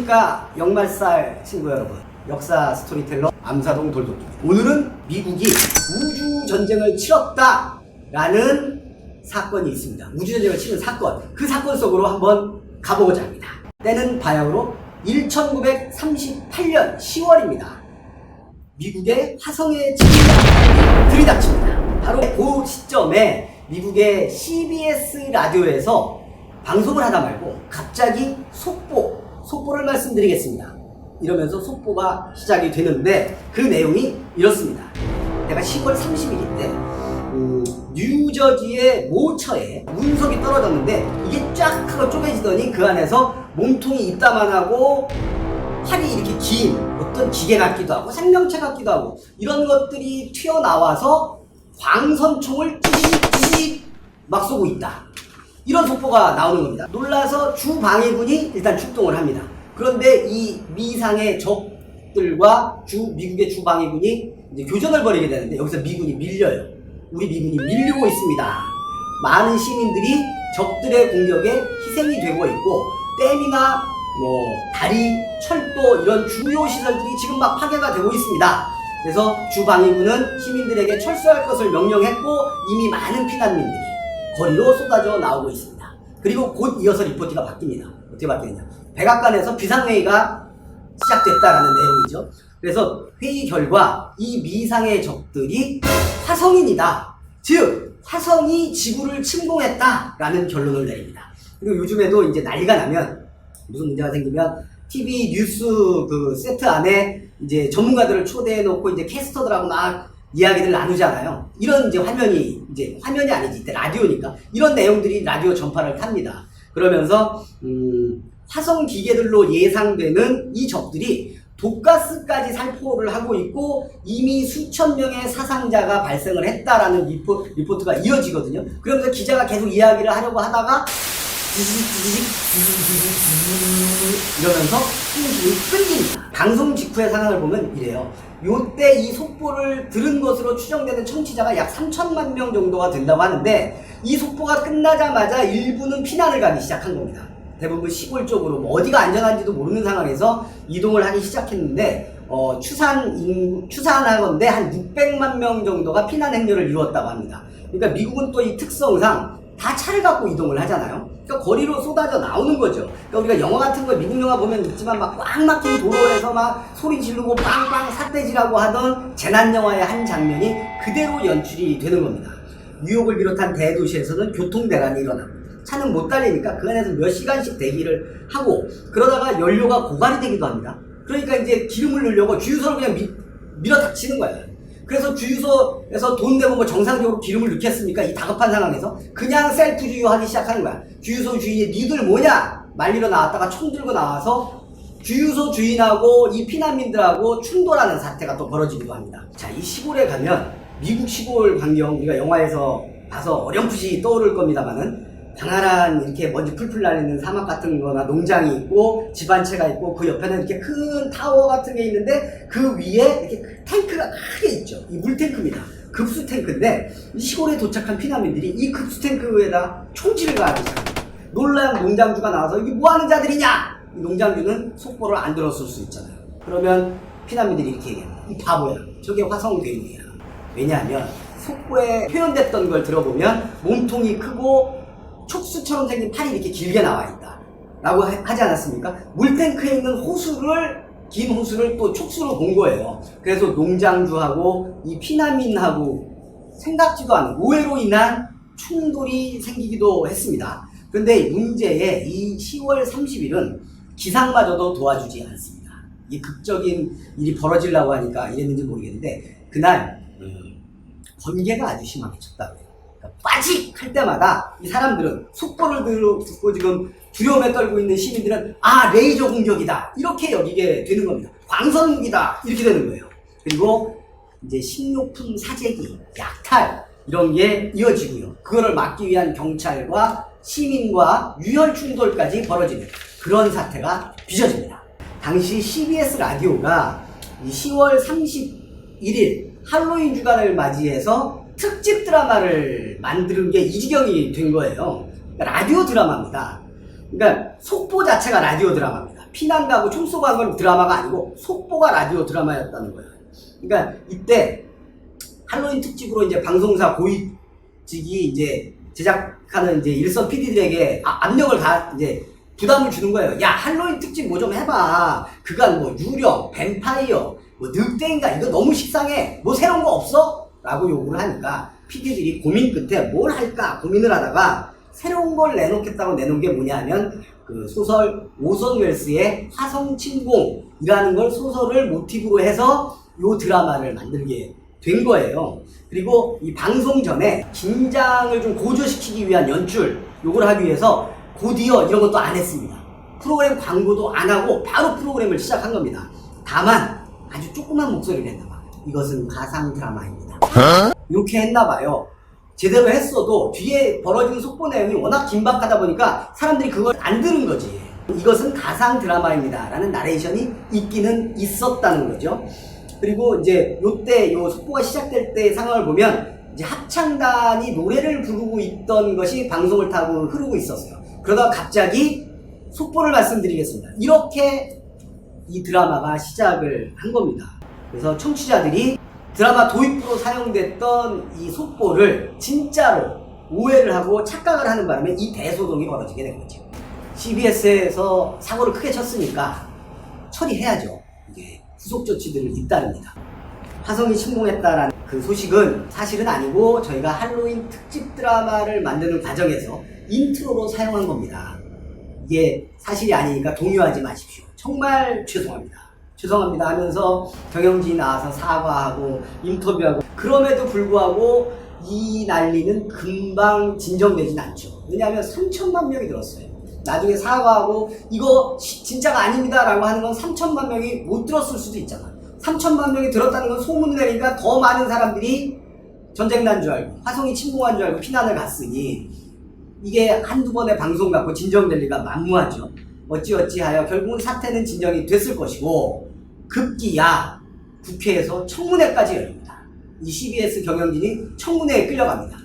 안녕하십니까 역말살 친구 여러분, 역사 스토리텔러 암사동 돌도끼입니다. 오늘은 미국이 우주전쟁을 치렀다 라는 사건이 있습니다. 우주전쟁을 치른 사건, 그 사건 속으로 한번 가보고자 합니다. 때는 바야흐로 1938년 10월입니다. 미국의 화성의 지구가 들이닥칩니다. 바로 그 시점에 미국의 CBS 라디오에서 방송을 하다 말고 갑자기 속보를 말씀드리겠습니다. 이러면서 속보가 시작이 되는데 그 내용이 이렇습니다. 내가 10월 30일인데 뉴저지의 모처에 운석이 떨어졌는데 이게 쫙 하고 쪼개지더니 그 안에서 몸통이 이따만하고 팔이 이렇게 긴 어떤 기계 같기도 하고 생명체 같기도 하고 이런 것들이 튀어나와서 광선총을 찌직 막 쏘고 있다. 이런 속보가 나오는 겁니다. 놀라서 주방위군이 일단 출동을 합니다. 그런데 이 미상의 적들과 미국의 주방위군이 이제 교전을 벌이게 되는데 여기서 미군이 밀려요. 우리 미군이 밀리고 있습니다. 많은 시민들이 적들의 공격에 희생이 되고 있고 댐이나 다리, 철도 이런 주요 시설들이 지금 막 파괴가 되고 있습니다. 그래서 주방위군은 시민들에게 철수할 것을 명령했고 이미 많은 피난민들이 거리로 쏟아져 나오고 있습니다. 그리고 곧 이어서 리포트가 바뀝니다. 어떻게 바뀌느냐? 백악관에서 비상회의가 시작됐다라는 내용이죠. 그래서 회의 결과 이 미상의 적들이 화성인이다. 즉 화성이 지구를 침공했다라는 결론을 내립니다. 그리고 요즘에도 이제 난리가 나면 무슨 문제가 생기면 TV 뉴스 그 세트 안에 이제 전문가들을 초대해 놓고 이제 캐스터들하고 막 이야기를 나누잖아요. 이런 이제 화면이 아니지, 이때 라디오니까 이런 내용들이 라디오 전파를 탑니다. 그러면서 화성 기계들로 예상되는 이 적들이 독가스까지 살포를 하고 있고 이미 수천 명의 사상자가 발생을 했다라는 리포트가 이어지거든요. 그러면서 기자가 계속 이야기를 하려고 하다가 이러면서 통신이 끊깁니다. 방송 직후의 상황을 보면 이래요. 요때 이 속보를 들은 것으로 추정되는 청취자가 약 3천만 명 정도가 된다고 하는데 이 속보가 끝나자마자 일부는 피난을 가기 시작한 겁니다. 대부분 시골 쪽으로 어디가 안전한지도 모르는 상황에서 이동을 하기 시작했는데 추산하건대 한 600만 명 정도가 피난 행렬을 이루었다고 합니다. 그러니까 미국은 또 이 특성상 다 차를 갖고 이동을 하잖아요. 그러니까 거리로 쏟아져 나오는 거죠. 그러니까 우리가 영화 같은 거, 미국 영화 보면 있지만 막 꽉 막힌 도로에서 막 소리 지르고 빵빵 삿대질하고 하던 재난 영화의 한 장면이 그대로 연출이 되는 겁니다. 뉴욕을 비롯한 대도시에서는 교통대란이 일어나고 차는 못 달리니까 그 안에서 몇 시간씩 대기를 하고 그러다가 연료가 고갈이 되기도 합니다. 그러니까 이제 기름을 넣으려고 주유소를 그냥 밀어 닥치는 거예요. 그래서 주유소에서 돈 내고 뭐 정상적으로 기름을 넣겠습니까? 이 다급한 상황에서 그냥 셀프 주유하기 시작하는 거야. 주유소 주인이 니들 뭐냐? 말리러 나왔다가 총 들고 나와서 주유소 주인하고 이 피난민들하고 충돌하는 사태가 또 벌어지기도 합니다. 자, 이 시골에 가면 미국 시골 광경 우리가 영화에서 봐서 어렴풋이 떠오를 겁니다만은 광활한 이렇게 먼지 풀풀 날리는 사막 같은 거나 농장이 있고 집 한 채가 있고 그 옆에는 이렇게 큰 타워 같은 게 있는데 그 위에 이렇게 탱크가 크게 있죠. 이 물탱크입니다. 급수 탱크인데 이 시골에 도착한 피난민들이 이 급수 탱크에다 총질을 가하기 시작합니다. 놀란 농장주가 나와서 이게 뭐하는 자들이냐? 이 농장주는 속보를 안 들었을 수 있잖아요. 그러면 피난민들이 이렇게 얘기합니다. 이 바보야. 저게 화성괴물이야. 왜냐하면 속보에 표현됐던 걸 들어보면 몸통이 크고 촉수처럼 생긴 팔이 이렇게 길게 나와 있다 라고 하지 않았습니까? 물탱크에 있는 긴 호수를 또 촉수로 본 거예요. 그래서 농장주하고 이 피난민하고 생각지도 않은 오해로 인한 충돌이 생기기도 했습니다. 그런데 문제의 이 10월 30일은 기상마저도 도와주지 않습니다. 이 극적인 일이 벌어지려고 하니까 이랬는지 모르겠는데 그날 번개가 아주 심하게 쳤다고요. 빠직 할 때마다 이 사람들은 속보를 듣고 지금 두려움에 떨고 있는 시민들은 레이저 공격이다 이렇게 여기게 되는 겁니다. 광선무기다 이렇게 되는 거예요. 그리고 이제 식료품 사재기, 약탈 이런 게 이어지고요. 그거를 막기 위한 경찰과 시민과 유혈 충돌까지 벌어지는 그런 사태가 빚어집니다. 당시 CBS 라디오가 이 10월 31일 할로윈 주간을 맞이해서 특집 드라마를 만드는 게 이 지경이 된 거예요. 그러니까 라디오 드라마입니다. 그러니까 속보 자체가 라디오 드라마입니다. 피난 가고 총 쏘고 한 건 드라마가 아니고 속보가 라디오 드라마였다는 거예요. 그러니까 이때 할로윈 특집으로 이제 방송사 고위직이 이제 제작하는 이제 일선 PD들에게 압력을 이제 부담을 주는 거예요. 야, 할로윈 특집 뭐 좀 해봐. 그간 뭐 유령, 뱀파이어, 뭐 늑대인가 이거 너무 식상해. 뭐 새로운 거 없어? 라고 요구를 하니까 PD들이 고민 끝에 뭘 할까 고민을 하다가 새로운 걸 내놓겠다고 내놓은 게 뭐냐 하면 그 소설 오선 웰스의 화성침공이라는 걸 소설을 모티브로 해서 요 드라마를 만들게 된 거예요. 그리고 이 방송 전에 긴장을 좀 고조시키기 위한 연출 요걸 하기 위해서 곧이어 이런 것도 안 했습니다. 프로그램 광고도 안 하고 바로 프로그램을 시작한 겁니다. 다만 아주 조그만 목소리를 했나봐. 이것은 가상 드라마입니다. 이렇게 했나봐요. 제대로 했어도 뒤에 벌어지는 속보 내용이 워낙 긴박하다 보니까 사람들이 그걸 안 들은 거지. 이것은 가상 드라마입니다 라는 나레이션이 있기는 있었다는 거죠. 그리고 이제 요때 요 속보가 시작될 때 상황을 보면 이제 합창단이 노래를 부르고 있던 것이 방송을 타고 흐르고 있었어요. 그러다가 갑자기 속보를 말씀드리겠습니다. 이렇게 이 드라마가 시작을 한 겁니다. 그래서 청취자들이 드라마 도입부로 사용됐던 이 속보를 진짜로 오해를 하고 착각을 하는 바람에 이 대소동이 벌어지게 된 거죠. CBS에서 사고를 크게 쳤으니까 처리해야죠. 이게 후속 조치들을 잇따릅니다. 화성이 침공했다라는 그 소식은 사실은 아니고 저희가 할로윈 특집 드라마를 만드는 과정에서 인트로로 사용한 겁니다. 이게 사실이 아니니까 동요하지 마십시오. 정말 죄송합니다. 죄송합니다 하면서 경영진이 나와서 사과하고 인터뷰하고 그럼에도 불구하고 이 난리는 금방 진정되진 않죠. 왜냐하면 3천만 명이 들었어요. 나중에 사과하고 이거 진짜가 아닙니다 라고 하는 건 3천만 명이 못 들었을 수도 있잖아. 3천만 명이 들었다는 건 소문을 내니까 더 많은 사람들이 전쟁 난 줄 알고 화성이 침공한 줄 알고 피난을 갔으니 이게 한두 번의 방송 갖고 진정될 리가 만무하죠. 어찌어찌하여 결국은 사태는 진정이 됐을 것이고 급기야 국회에서 청문회까지 열립니다. 이 CBS 경영진이 청문회에 끌려갑니다.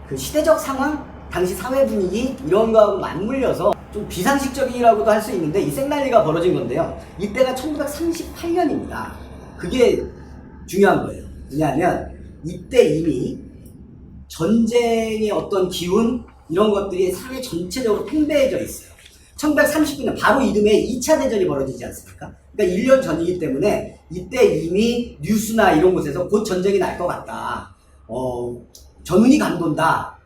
그 시대적 상황, 당시 사회 분위기 이런 거하고 맞물려서 좀 비상식적이라고도 할 수 있는데 이 생난리가 벌어진 건데요. 이때가 1938년입니다. 그게 중요한 거예요. 왜냐하면 이때 이미 전쟁의 어떤 기운 이런 것들이 사회 전체적으로 팽배해져 있어요. 1939년 바로 이듬해 2차 대전이 벌어지지 않습니까? 그러니까 1년 전이기 때문에 이때 이미 뉴스나 이런 곳에서 곧 전쟁이 날 것 같다. 전운이 감돈다.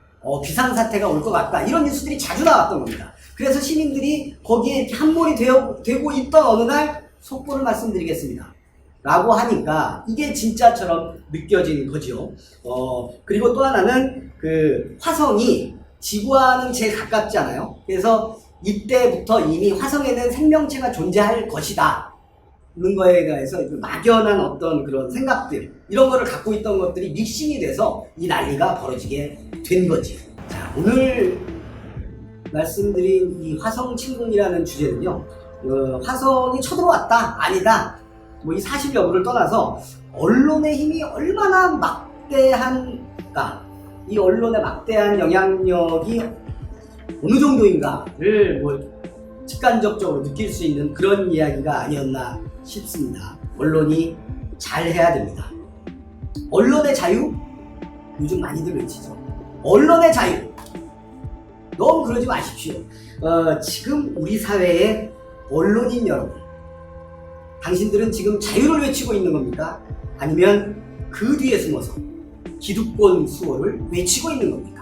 비상사태가 올 것 같다. 이런 뉴스들이 자주 나왔던 겁니다. 그래서 시민들이 거기에 이렇게 함몰이 되고 있던 어느 날 속보를 말씀드리겠습니다. 라고 하니까 이게 진짜처럼 느껴지는 거죠. 그리고 또 하나는 그 화성이 지구와는 제일 가깝지 않아요? 그래서 이때부터 이미 화성에는 생명체가 존재할 것이다. 는 거에 대해서 막연한 어떤 그런 생각들, 이런 거를 갖고 있던 것들이 믹싱이 돼서 이 난리가 벌어지게 된 거지. 자, 오늘 말씀드린 이 화성 침공이라는 주제는요, 화성이 쳐들어왔다, 아니다, 뭐 이 사실 여부를 떠나서 언론의 힘이 얼마나 막대한가, 이 언론의 막대한 영향력이 어느 정도인가를 뭐 직간접적으로 느낄 수 있는 그런 이야기가 아니었나 싶습니다. 언론이 잘해야 됩니다. 언론의 자유? 요즘 많이들 외치죠. 언론의 자유! 너무 그러지 마십시오. 지금 우리 사회의 언론인 여러분, 당신들은 지금 자유를 외치고 있는 겁니까? 아니면 그 뒤에 숨어서 기득권 수호를 외치고 있는 겁니까?